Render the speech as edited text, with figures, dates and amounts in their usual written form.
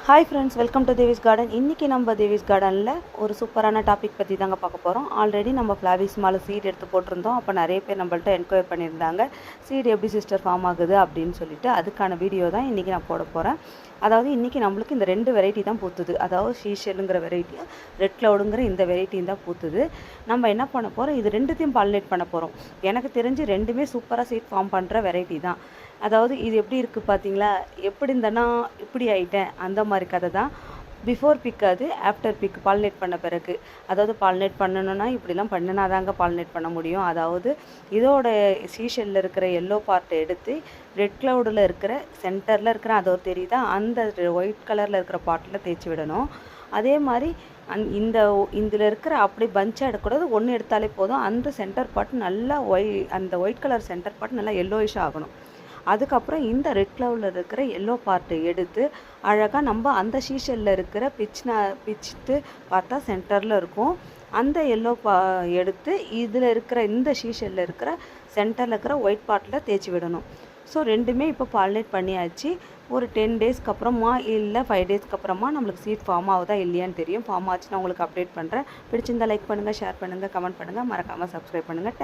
Hi friends, welcome to Devi's garden. இன்றைக்கி நம்ம தேவிஸ் கார்டனில் ஒரு சூப்பரான டாபிக் பற்றி தாங்க பார்க்க போகிறோம். ஆல்ரெடி நம்ம ஃப்ளாவிஸ் மாலை சீட் எடுத்து போட்டிருந்தோம். அப்போ நிறைய பேர் நம்மள்ட்ட என்கொயர் பண்ணியிருந்தாங்க, சீடு எப்படி சிஸ்டர் ஃபார்ம் ஆகுது அப்படின்னு சொல்லிட்டு. அதுக்கான வீடியோ தான் இன்றைக்கி நான் போட போகிறேன். அதாவது இன்றைக்கி நம்மளுக்கு இந்த 2 வெரைட்டி தான் பூத்துது. அதாவது ஷீஷெல்லுங்கிற வெரைட்டியும் ரெட் க்ளவுடுங்கிற இந்த வெரைட்டியும் தான் பூத்துது. நம்ம என்ன பண்ண போகிறோம், இது ரெண்டுத்தையும் பாலினேட் பண்ண போகிறோம். எனக்கு தெரிஞ்சு ரெண்டுமே சூப்பராக சீட் ஃபார்ம் பண்ணுற வெரைட்டி தான். அதாவது இது எப்படி இருக்குது பார்த்தீங்களா, எப்படி இருந்தேன்னா இப்படி ஆகிட்டேன் அந்த மாதிரி கதை தான். பிஃபோர் பிக் அது, ஆஃப்டர் பிக் பாலினேட் பண்ண பிறகு. அதாவது பாலினேட் பண்ணணுன்னா இப்படிலாம் பண்ணினா தாங்க பாலினேட் பண்ண முடியும். அதாவது இதோட சீஷெல்லில் இருக்கிற எல்லோ பார்ட்டை எடுத்து ரெட் க்ளவுடில் இருக்கிற சென்டரில் இருக்கிற அது ஒரு தெரியுதா, அந்த ஒயிட் கலரில் இருக்கிற பாட்டில் தேய்ச்சி விடணும். அதே மாதிரி இதில் இருக்கிற அப்படி பஞ்சாக எடுக்கக்கூடாது, ஒன்று எடுத்தாலே போதும். அந்த சென்டர் பார்ட் நல்லா அந்த ஒயிட் கலர் சென்டர் பார்ட் நல்லா எல்லோயிஷ் ஆகணும். அதுக்கப்புறம் இந்த ரெட் க்ளவுடில் இருக்கிற எல்லோ பார்ட்டை எடுத்து அழகாக நம்ம அந்த ஷீஷெல்லில் இருக்கிற பிச்சுட்டு பார்த்தா சென்டரில் இருக்கும். அந்த எல்லோ எடுத்து இதில் இருக்கிற இந்த ஷீஷெல்லில் இருக்கிற சென்டரில் இருக்கிற ஒயிட் பார்ட்டில் தேய்ச்சி விடணும். ஸோ ரெண்டுமே இப்போ பாலினேட் பண்ணியாச்சு. ஒரு 10 டேஸ்க்கு அப்புறமா இல்லை 5 டேஸ்க்கு அப்புறமா நம்மளுக்கு சீட் ஃபார்ம் ஆகுதா இல்லையான்னு தெரியும். ஃபார்ம் ஆச்சுன்னா உங்களுக்கு அப்டேட் பண்ணுறேன். பிடிச்சிருந்தா லைக் பண்ணுங்கள், ஷேர் பண்ணுங்கள், கமெண்ட் பண்ணுங்கள், மறக்காமல் சப்ஸ்கிரைப் பண்ணுங்கள்.